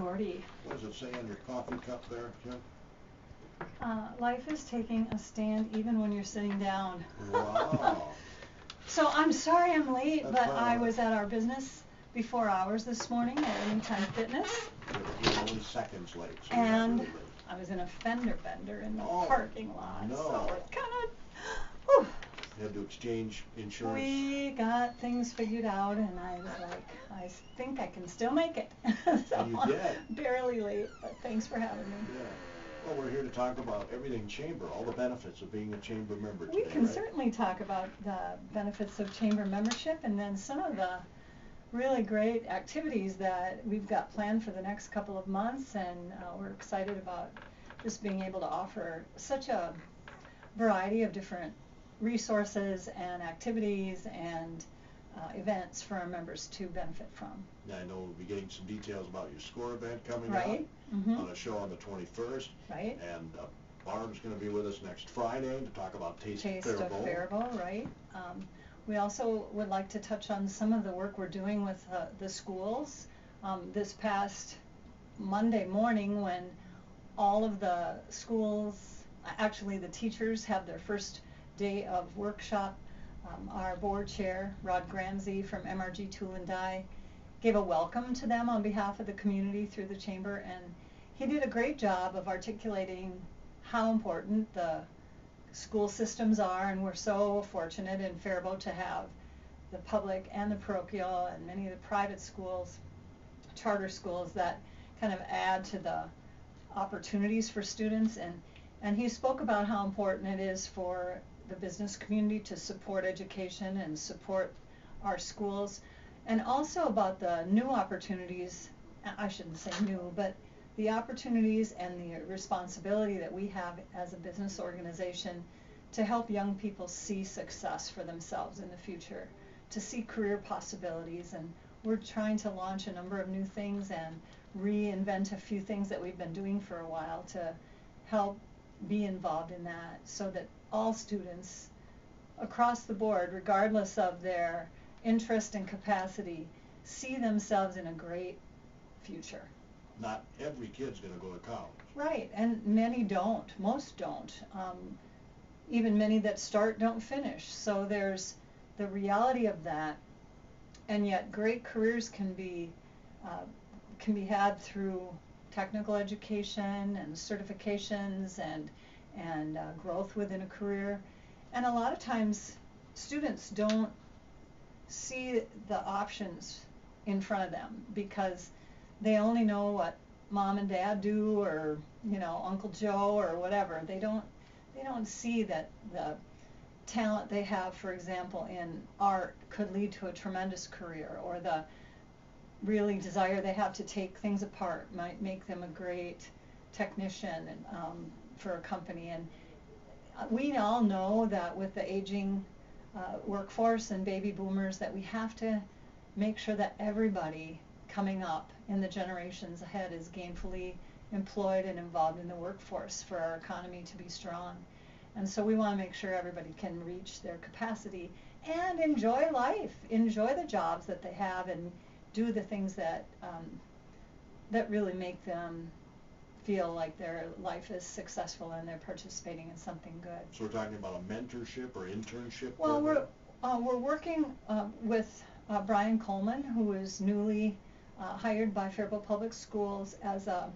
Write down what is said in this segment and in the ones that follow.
Gordy. What does it say on your coffee cup there, Kim? Life is taking a stand even when you're sitting down. Wow. So I'm sorry I'm late, That's but fine. I was at our business before hours this morning at Anytime Fitness. You're only seconds late, so And you're not really late. I was in a fender bender in the Oh, parking lot, no. so it's kind of, whew. You had to exchange insurance? We got things figured out, and I was like, I think I can still make it. So And you did. Barely late, but thanks for having me. Yeah. Well, we're here to talk about everything chamber, all the benefits of being a chamber member today, We can right? certainly talk about the benefits of chamber membership and then some of the really great activities that we've got planned for the next couple of months, and we're excited about just being able to offer such a variety of different resources and activities and events for our members to benefit from. Yeah, I know we'll be getting some details about your SCORE event coming Right. up on a show on the 21st. Right. And Barb's going to be with us next Friday to talk about Taste of Faribault. Faribault, right. We also would like to touch on some of the work we're doing with the schools. This past Monday morning, when all of the schools, actually the teachers, have their first day of workshop, our board chair, Rod Gramsey from MRG Tool and Die, gave a welcome to them on behalf of the community through the chamber, and he did a great job of articulating how important the school systems are, and we're so fortunate in Faribault to have the public and the parochial and many of the private schools, charter schools, that kind of add to the opportunities for students. And he spoke about how important it is for the business community to support education and support our schools, and also about the new opportunities, I shouldn't say new, but the opportunities and the responsibility that we have as a business organization to help young people see success for themselves in the future, to see career possibilities. And we're trying to launch a number of new things and reinvent a few things that we've been doing for a while to help be involved in that, so that all students across the board, regardless of their interest and capacity, see themselves in a great future. Not every kid's going to go to college. Right, and many don't. Most don't. Even many that start don't finish. So there's the reality of that, and yet great careers can be had through technical education and certifications and growth within a career. And a lot of times students don't see the options in front of them because they only know what mom and dad do, or Uncle Joe or whatever. They don't see that the talent they have, for example, in art could lead to a tremendous career, or the really desire they have to take things apart might make them a great technician and for a company. And we all know that with the aging workforce and baby boomers, that we have to make sure that everybody coming up in the generations ahead is gainfully employed and involved in the workforce for our economy to be strong. And so we want to make sure everybody can reach their capacity and enjoy life, enjoy the jobs that they have, and do the things that that really make them feel like their life is successful and they're participating in something good. So we're talking about a mentorship or internship Well, program? we're working with Brian Coleman, who is newly hired by Faribault Public Schools as a,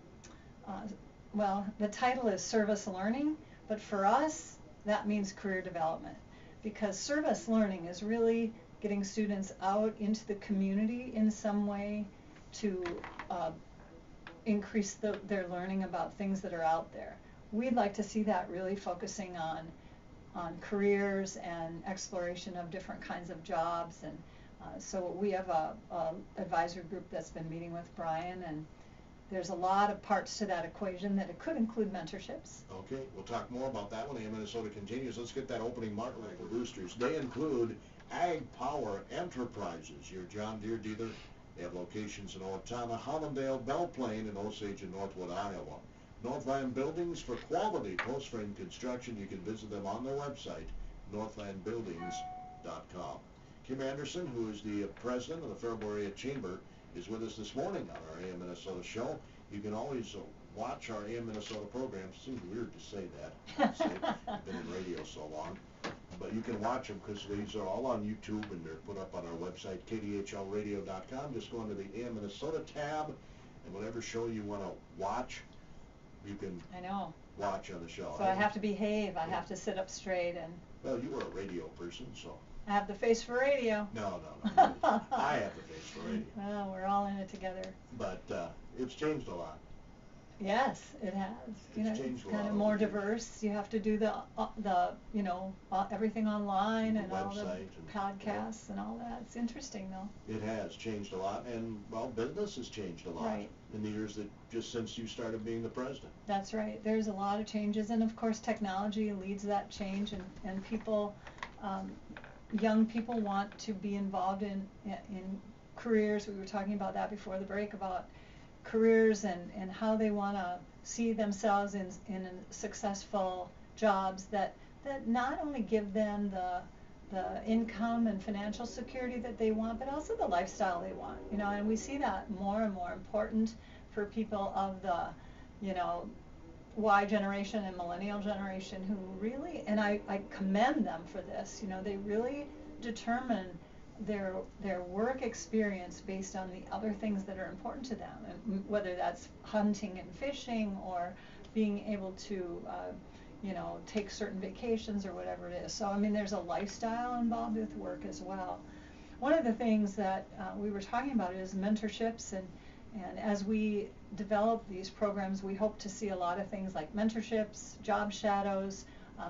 well, the title is Service Learning, but for us that means career development, because service learning is really getting students out into the community in some way to increase their learning about things that are out there. We'd like to see that really focusing on careers and exploration of different kinds of jobs. And so we have a advisory group that's been meeting with Brian, and there's a lot of parts to that equation that it could include mentorships. Okay, we'll talk more about that when AM Minnesota continues. Let's get that opening market for boosters. They include Ag Power Enterprises, your John Deere dealer. They have locations in Owatonna, Hollandale, Belle Plaine, and Osage in Northwood, Iowa. Northland Buildings for quality post-frame construction. You can visit them on their website, northlandbuildings.com. Kim Anderson, who is the president of the Faribault Area Chamber, is with us this morning on our AM Minnesota show. You can always watch our AM Minnesota programs. Seems weird to say that. I've been in radio so long. But you can watch them because these are all on YouTube and they're put up on our website, KDHLradio.com. Just go into the AM Minnesota tab, and whatever show you want to watch, you can watch on the show. So I have to behave. I have to sit up straight. And well, you were a radio person, so. I have the face for radio. No. I have the face for radio. Well, we're all in it together. But it's changed a lot. Yes, it has. It's kind of more diverse. You have to do the everything online and all the podcasts and all that. It's interesting, though. It has changed a lot, and well, business has changed a lot in the years that just since you started being the president. That's right. There's a lot of changes, and of course, technology leads that change, and people, young people want to be involved in careers. We were talking about that before the break about careers and how they want to see themselves in successful jobs that not only give them the income and financial security that they want, but also the lifestyle they want. And we see that more and more important for people of the Y generation and millennial generation who really, and I commend them for this, they really determine their work experience based on the other things that are important to them, and whether that's hunting and fishing or being able to take certain vacations or whatever it is. So I mean, there's a lifestyle involved with work as well. One of the things that we were talking about is mentorships, and as we develop these programs, we hope to see a lot of things like mentorships, job shadows.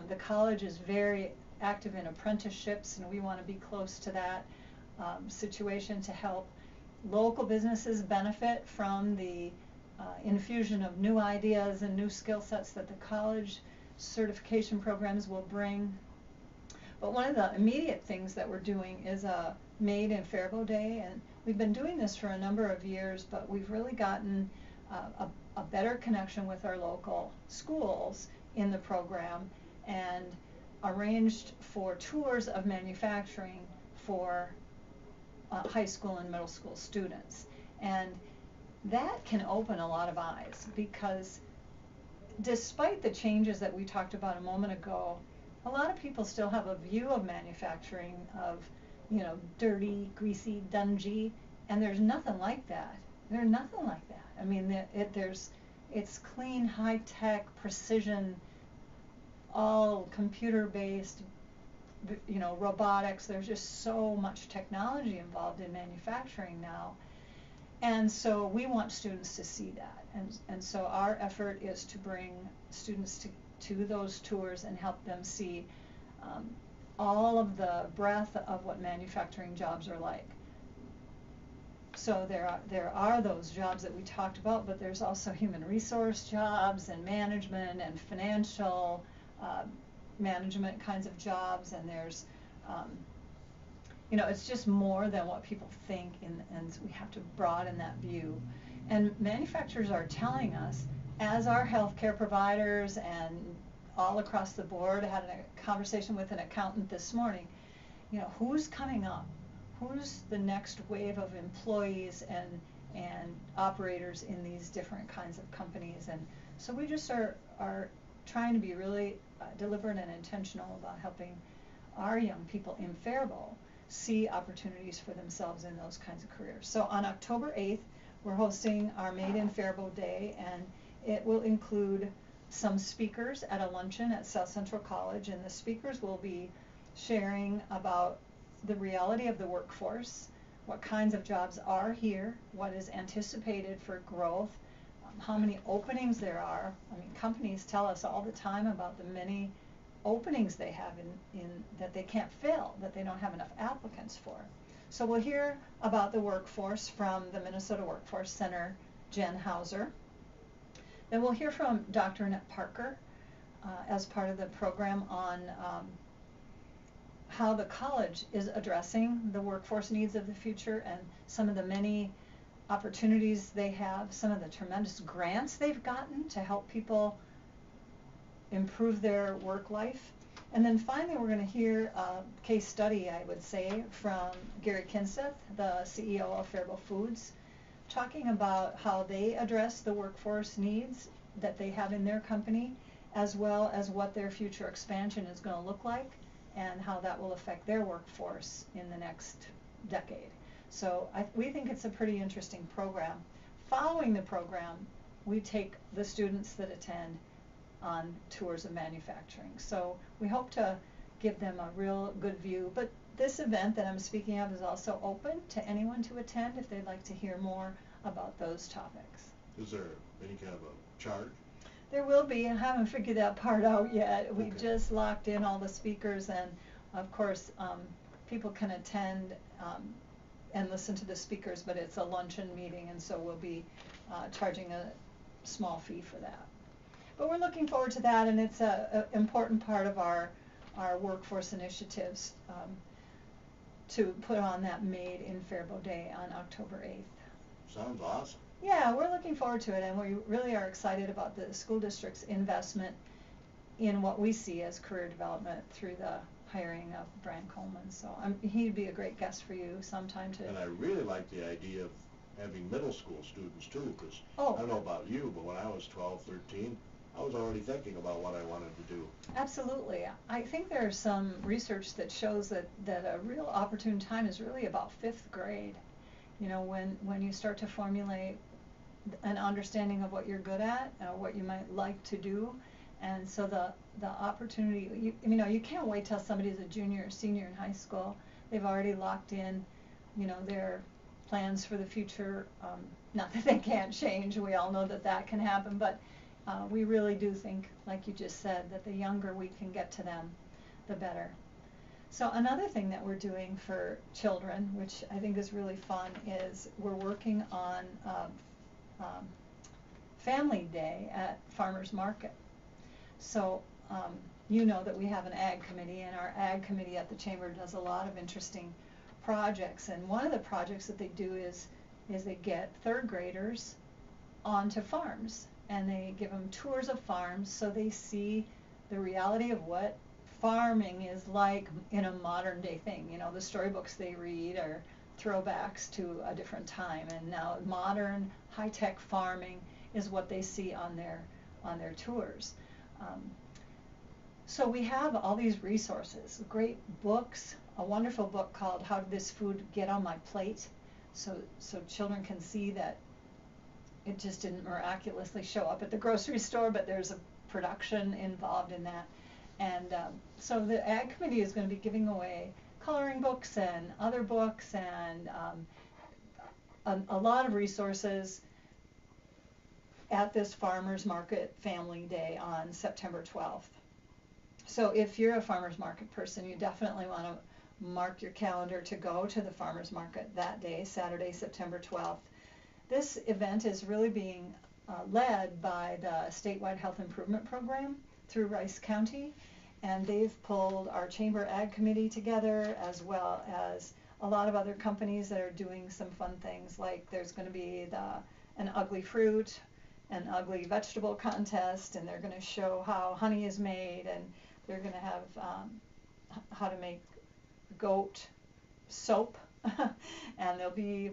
The college is very active in apprenticeships, and we want to be close to that situation to help local businesses benefit from the infusion of new ideas and new skill sets that the college certification programs will bring. But one of the immediate things that we're doing is a Made in Faribault Day, and we've been doing this for a number of years, but we've really gotten a better connection with our local schools in the program, and arranged for tours of manufacturing for high school and middle school students. And that can open a lot of eyes, because despite the changes that we talked about a moment ago, a lot of people still have a view of manufacturing of, dirty, greasy, dungy, and there's nothing like that. There's nothing like that. I mean, it's clean, high-tech, precision, all computer-based, robotics. There's just so much technology involved in manufacturing now. And so we want students to see that. And so our effort is to bring students to those tours and help them see all of the breadth of what manufacturing jobs are like. So there are those jobs that we talked about, but there's also human resource jobs and management and financial management kinds of jobs, and there's it's just more than what people think, and we have to broaden that view. And manufacturers are telling us, as our healthcare providers and all across the board. I had a conversation with an accountant this morning. Who's coming up? Who's the next wave of employees and operators in these different kinds of companies? And so we just are trying to be really deliberate and intentional about helping our young people in Faribault see opportunities for themselves in those kinds of careers. So on October 8th, we're hosting our Made in Faribault Day, and it will include some speakers at a luncheon at South Central College, and the speakers will be sharing about the reality of the workforce, what kinds of jobs are here, what is anticipated for growth, how many openings there are. I mean, companies tell us all the time about the many openings they have in that they can't fill, that they don't have enough applicants for. So we'll hear about the workforce from the Minnesota Workforce Center, Jen Hauser. Then we'll hear from Dr. Annette Parker as part of the program on how the college is addressing the workforce needs of the future and some of the many opportunities they have, some of the tremendous grants they've gotten to help people improve their work life. And then finally, we're going to hear a case study, I would say, from Gary Kinseth, the CEO of Faribault Foods, talking about how they address the workforce needs that they have in their company, as well as what their future expansion is going to look like and how that will affect their workforce in the next decade. So we think it's a pretty interesting program. Following the program, we take the students that attend on tours of manufacturing. So we hope to give them a real good view. But this event that I'm speaking of is also open to anyone to attend if they'd like to hear more about those topics. Is there any kind of a charge? There will be. I haven't figured that part out yet. Okay. We just locked in all the speakers, and of course people can attend and listen to the speakers, but it's a luncheon meeting, and so we'll be charging a small fee for that. But we're looking forward to that, and it's an important part of our workforce initiatives to put on that Made in Faribault Day on October 8th. Sounds awesome. Yeah, we're looking forward to it, and we really are excited about the school district's investment in what we see as career development through the hiring of Brian Coleman. So he'd be a great guest for you sometime to. And I really like the idea of having middle school students too, because Oh. I don't know about you, but when I was 12, 13, I was already thinking about what I wanted to do. Absolutely. I think there's some research that shows that a real opportune time is really about 5th grade. You know, when you start to formulate an understanding of what you're good at, what you might like to do, and so the opportunity, you can't wait till somebody's a junior or senior in high school. They've already locked in, their plans for the future. Not that they can't change. We all know that can happen, but we really do think, like you just said, that the younger we can get to them, the better. So another thing that we're doing for children, which I think is really fun, is we're working on Family Day at Farmers Market. So you know that we have an ag committee, and our ag committee at the chamber does a lot of interesting projects. And one of the projects that they do is they get 3rd graders onto farms, and they give them tours of farms so they see the reality of what farming is like in a modern day thing. The storybooks they read are throwbacks to a different time, and now modern high-tech farming is what they see on their tours. So we have all these resources, great books, a wonderful book called How Did This Food Get on My Plate? So children can see that it just didn't miraculously show up at the grocery store, but there's a production involved in that. And so the Ag Committee is going to be giving away coloring books and other books and a lot of resources at this Farmers Market Family Day on September 12th. So if you're a farmers market person, you definitely want to mark your calendar to go to the farmers market that day, Saturday, September 12th. This event is really being led by the statewide health improvement program through Rice County, and they've pulled our chamber ag committee together, as well as a lot of other companies that are doing some fun things, like there's going to be an ugly fruit, an ugly vegetable contest, and they're going to show how honey is made, and they're going to have how to make goat soap, and there'll be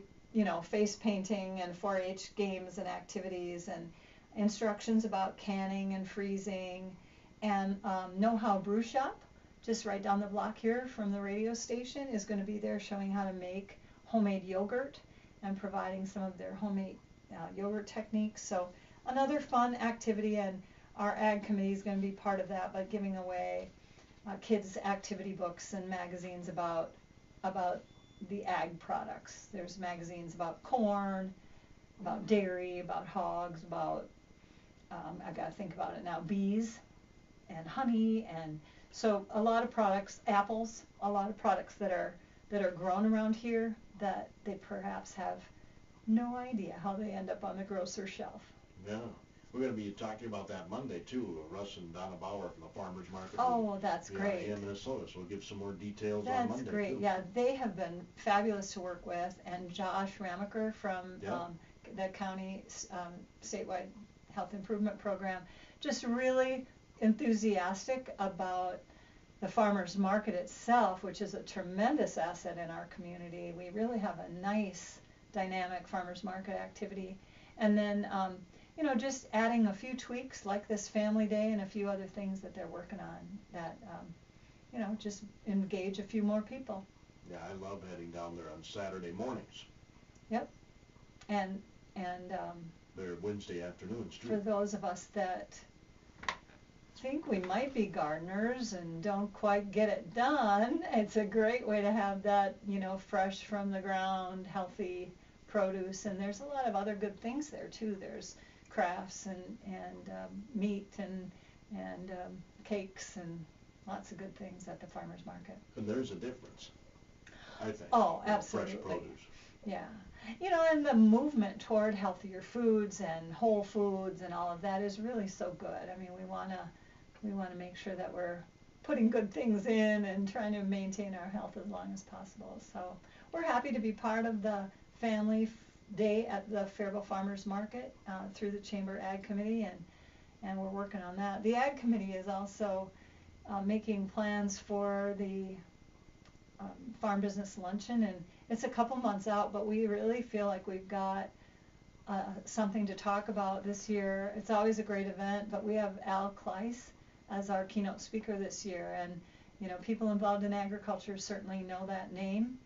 face painting and 4-H games and activities and instructions about canning and freezing, and Know How Brew Shop, just right down the block here from the radio station, is going to be there showing how to make homemade yogurt and providing some of their homemade yogurt techniques. So another fun activity, and our ag committee is going to be part of that by giving away kids activity books and magazines about the ag products. There's magazines about corn, about dairy, about hogs, about I got to think about it now, bees and honey, and so a lot of products, apples, a lot of products that are grown around here that they perhaps have no idea how they end up on the grocer's shelf. Yeah. We're going to be talking about that Monday too. Russ and Donna Bauer from the Farmers Market. Oh, well, that's great. In Minnesota, so we'll give some more details on Monday. That's great. Too. Yeah, they have been fabulous to work with, and Josh Ramaker from the county statewide health improvement program, just really enthusiastic about the farmers market itself, which is a tremendous asset in our community. We really have a nice dynamic farmers market activity. And then, you know, just adding a few tweaks like this family day and a few other things that they're working on that, you know, just engage a few more people. Yeah, I love heading down there on Saturday mornings. Yep. And they're Wednesday afternoons too. For those of us that think we might be gardeners and don't quite get it done, it's a great way to have that, you know, fresh from the ground, healthy produce. And there's a lot of other good things there too. There's crafts and meat and cakes and lots of good things at the farmers market. And there's a difference, I think. Oh, absolutely. Fresh produce. Yeah. You know, and the movement toward healthier foods and whole foods and all of that is really so good. I mean, we want to make sure that we're putting good things in and trying to maintain our health as long as possible. So we're happy to be part of the family day at the Faribault Farmers Market through the Chamber Ag Committee, and we're working on that. The Ag Committee is also making plans for the Farm Business Luncheon, and it's a couple months out, but we really feel like we've got something to talk about this year. It's always a great event, but we have Al Kleiss as our keynote speaker this year, and you know, people involved in agriculture certainly know that name,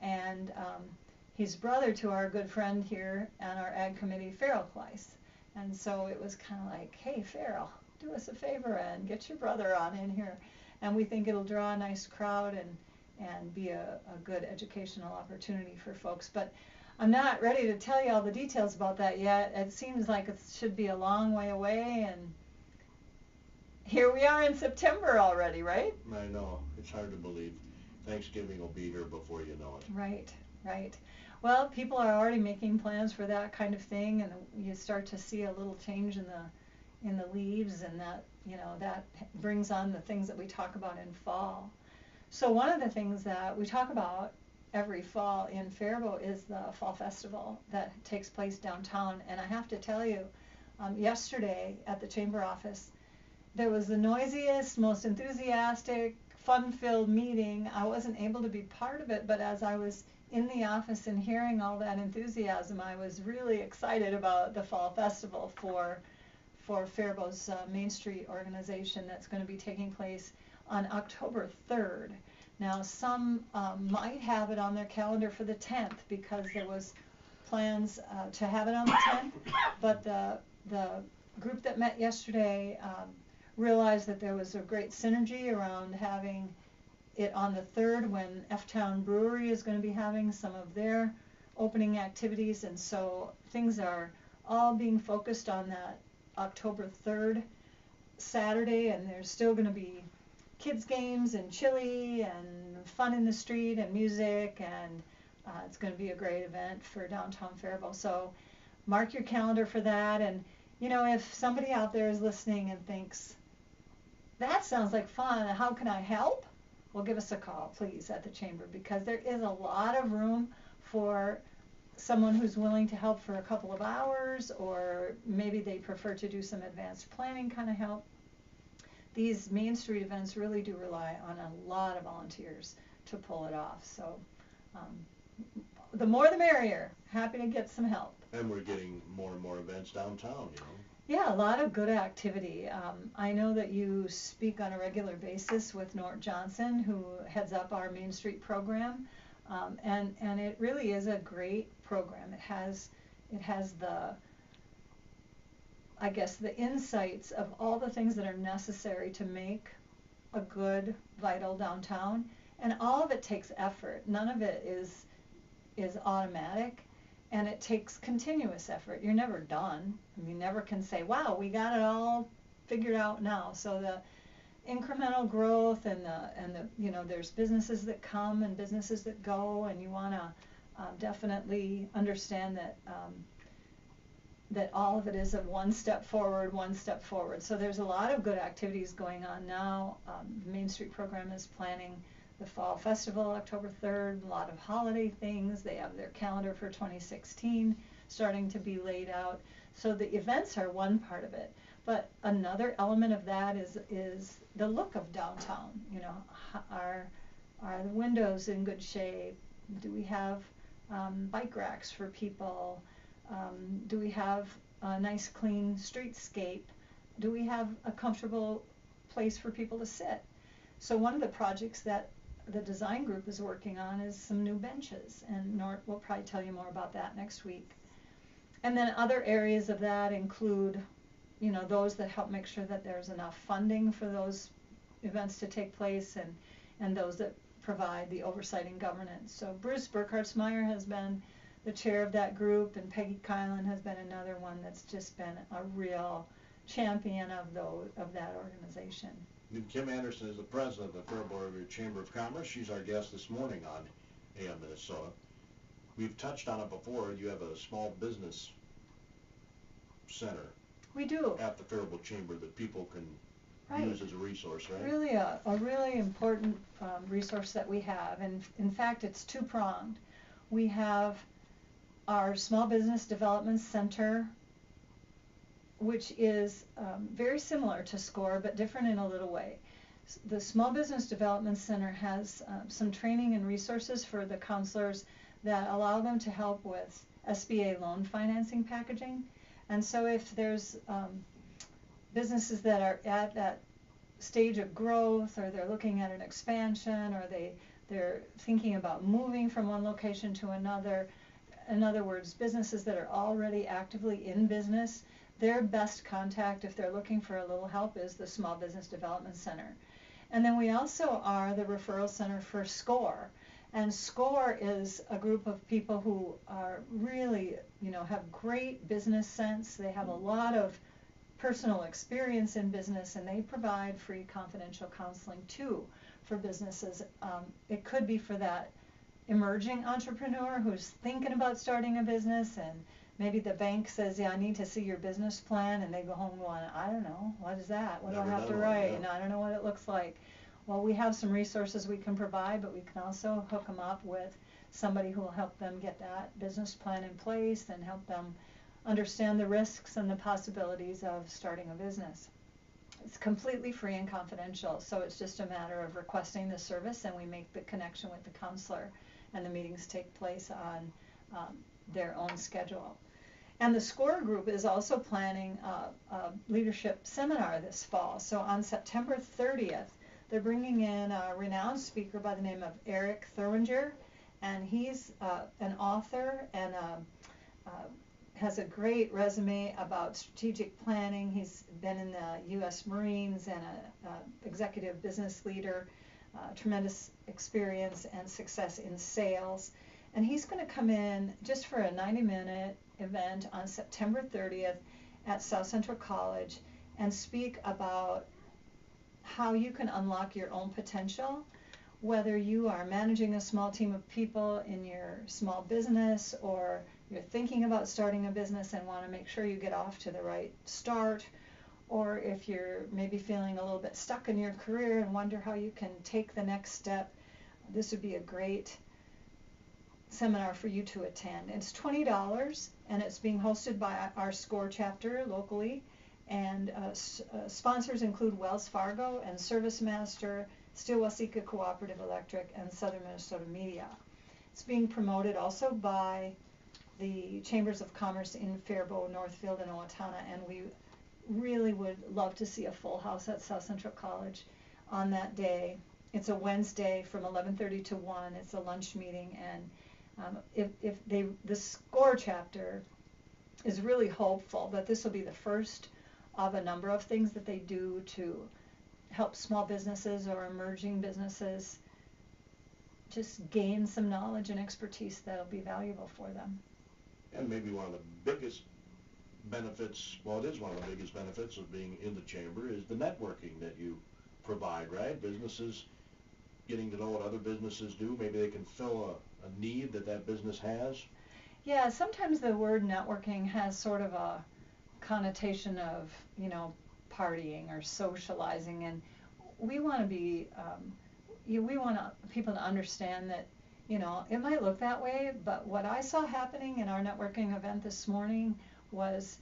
and he's brother to our good friend here on our Ag Committee, Farrell Kleiss, and so it was kind of like, hey Farrell, do us a favor and get your brother on in here, and we think it'll draw a nice crowd and be a good educational opportunity for folks. But I'm not ready to tell you all the details about that yet. It seems like it should be a long way away, and here we are in September already, right? I know. It's hard to believe. Thanksgiving will be here before you know it. Right, right. Well, people are already making plans for that kind of thing, and you start to see a little change in the leaves, and that, you know, that brings on the things that we talk about in fall. So one of the things that we talk about every fall in Faribault is the Fall Festival that takes place downtown. And I have to tell you, yesterday at the Chamber office, there was the noisiest, most enthusiastic, fun-filled meeting. I wasn't able to be part of it, but as I was in the office and hearing all that enthusiasm, I was really excited about the Fall Festival for Faribault's Main Street organization that's going to be taking place on October 3rd. Now, some might have it on their calendar for the 10th because there was plans to have it on the 10th, but the group that met yesterday realized that there was a great synergy around having it on the 3rd when F-Town Brewery is going to be having some of their opening activities, and so things are all being focused on that October 3rd Saturday, and there's still going to be kids games and chili and fun in the street and music, and it's going to be a great event for downtown Faribault. So mark your calendar for that. And you know, if somebody out there is listening and thinks that sounds like fun, how can I help? Well, give us a call please at the Chamber, because there is a lot of room for someone who's willing to help for a couple of hours, or maybe they prefer to do some advanced planning kind of help. These Main Street events really do rely on a lot of volunteers to pull it off. So the more the merrier. Happy to get some help. And we're getting more and more events downtown, you know. Yeah, a lot of good activity. I know that you speak on a regular basis with Nort Johnson, who heads up our Main Street program, and it really is a great program. It has the, I guess, the insights of all the things that are necessary to make a good, vital downtown, and all of it takes effort. None of it is automatic, and it takes continuous effort. You're never done. You never can say, wow, we got it all figured out now. So the incremental growth and the you know, there's businesses that come and businesses that go, and you want to definitely understand that that all of it is a one step forward, one step forward. So there's a lot of good activities going on now. The Main Street program is planning the Fall Festival, October 3rd, a lot of holiday things. They have their calendar for 2016 starting to be laid out. So the events are one part of it. But another element of that is the look of downtown. You know, are the windows in good shape? Do we have bike racks for people? Do we have a nice clean streetscape? Do we have a comfortable place for people to sit? So one of the projects that the design group is working on is some new benches, and Nort will probably tell you more about that next week. And then other areas of that include, those that help make sure that there's enough funding for those events to take place, and those that provide the oversight and governance. So Bruce Burkhartsmeyer has been the chair of that group, and Peggy Kylan has been another one that's just been a real champion of that organization. And Kim Anderson is the president of the Faribault Chamber of Commerce. She's our guest this morning on AM Minnesota. We've touched on it before. You have a small business center. We do. At the Faribault Chamber that people can use as a resource, right? Really a really important resource that we have, and in fact it's two-pronged. We have our Small Business Development Center, which is very similar to SCORE but different in a little way. The Small Business Development Center has some training and resources for the counselors that allow them to help with SBA loan financing packaging. And so if there's businesses that are at that stage of growth, or they're looking at an expansion, or they're thinking about moving from one location to another, in other words, businesses that are already actively in business, their best contact if they're looking for a little help is the Small Business Development Center. And then we also are the referral center for SCORE. And SCORE is a group of people who are really, have great business sense. They have a lot of personal experience in business, and they provide free confidential counseling too for businesses. It could be for that emerging entrepreneur who's thinking about starting a business, and maybe the bank says, yeah, I need to see your business plan, and they go home going, I don't know, what is that? What do I have to write? And I don't know what it looks like. Well, we have some resources we can provide, but we can also hook them up with somebody who will help them get that business plan in place and help them understand the risks and the possibilities of starting a business. It's completely free and confidential, so it's just a matter of requesting the service, and we make the connection with the counselor, and the meetings take place on their own schedule. And the SCORE group is also planning a leadership seminar this fall. So on September 30th, they're bringing in a renowned speaker by the name of Eric Thuringer, and he's an author and has a great resume about strategic planning. He's been in the U.S. Marines and an executive business leader, tremendous experience and success in sales. And he's going to come in just for a 90-minute event on September 30th at South Central College and speak about how you can unlock your own potential, whether you are managing a small team of people in your small business, or you're thinking about starting a business and want to make sure you get off to the right start, or if you're maybe feeling a little bit stuck in your career and wonder how you can take the next step. This would be a great seminar for you to attend. It's $20, and it's being hosted by our SCORE chapter locally, and sponsors include Wells Fargo and ServiceMaster, Steel-Waseca Cooperative Electric, and Southern Minnesota Media. It's being promoted also by the Chambers of Commerce in Faribault, Northfield, and Owatonna, and we really would love to see a full house at South Central College on that day. It's a Wednesday from 11:30 to 1. It's a lunch meeting, and the SCORE chapter is really hopeful that this will be the first of a number of things that they do to help small businesses or emerging businesses just gain some knowledge and expertise that will be valuable for them. And maybe one of the biggest benefits, well, it is one of the biggest benefits of being in the chamber, is the networking that you provide, right? Businesses getting to know what other businesses do. Maybe they can fill a need that business has. Yeah, sometimes the word networking has sort of a connotation of, partying or socializing, and we want to be, we want people to understand that, it might look that way, but what I saw happening in our networking event this morning was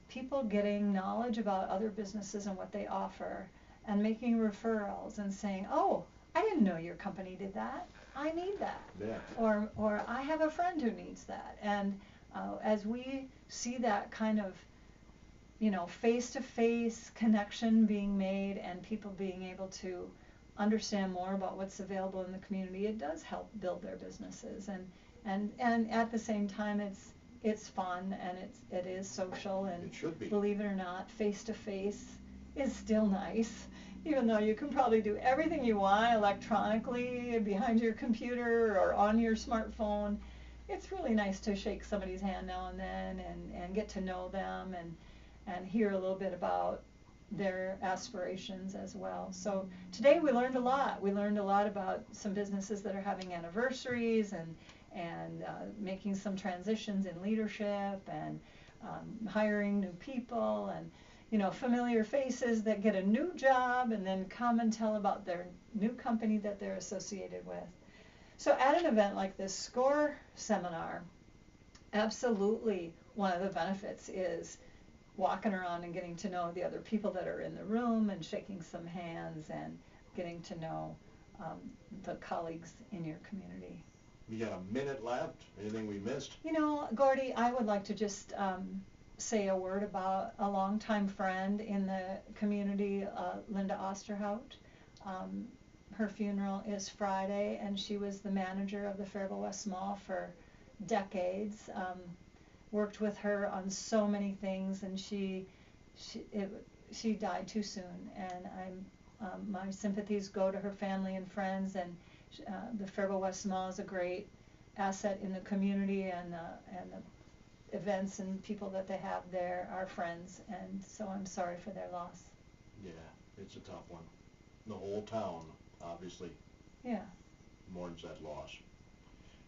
people getting knowledge about other businesses and what they offer, and making referrals and saying, oh, I didn't know your company did that. I need that. Yeah. Or I have a friend who needs that. And as we see that kind of, face-to-face connection being made and people being able to understand more about what's available in the community, it does help build their businesses. And at the same time, it's fun and it is social, and It should be. believe it or not, face-to-face is still nice. Even though you can probably do everything you want electronically behind your computer or on your smartphone, it's really nice to shake somebody's hand now and then and get to know them and hear a little bit about their aspirations as well. So today we learned a lot. We learned a lot about some businesses that are having anniversaries and making some transitions in leadership and hiring new people, and familiar faces that get a new job and then come and tell about their new company that they're associated with. So at an event like this SCORE seminar, absolutely one of the benefits is walking around and getting to know the other people that are in the room and shaking some hands and getting to know the colleagues in your community. We got a minute left. Anything we missed? Gordy, I would like to just say a word about a longtime friend in the community, Linda Osterhout. Her funeral is Friday, and she was the manager of the Faribault West Mall for decades. Worked with her on so many things, and she died too soon. And my sympathies go to her family and friends. And the Faribault West Mall is a great asset in the community, and the events and people that they have there are friends. And so I'm sorry for their loss. Yeah, it's a tough one. The whole town, obviously, mourns that loss.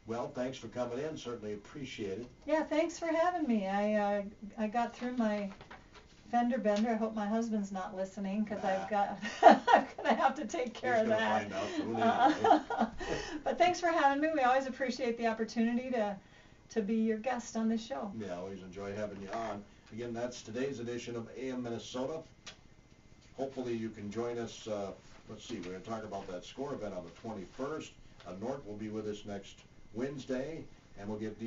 Well, thanks for coming in. Certainly appreciate it. Yeah, thanks for having me. I got through my fender bender. I hope my husband's not listening, because I'm gonna have to take care of that. He's gonna find out soon anyway. But thanks for having me. We always appreciate the opportunity to be your guest on this show. Yeah, always enjoy having you on. Again, that's today's edition of AM Minnesota. Hopefully you can join us. Let's see, we're going to talk about that SCORE event on the 21st. Nort will be with us next Wednesday, and we'll give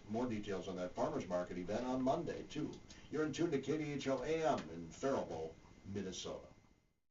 more details on that farmers market event on Monday too. You're in tune to KDHL AM in Faribault, Minnesota.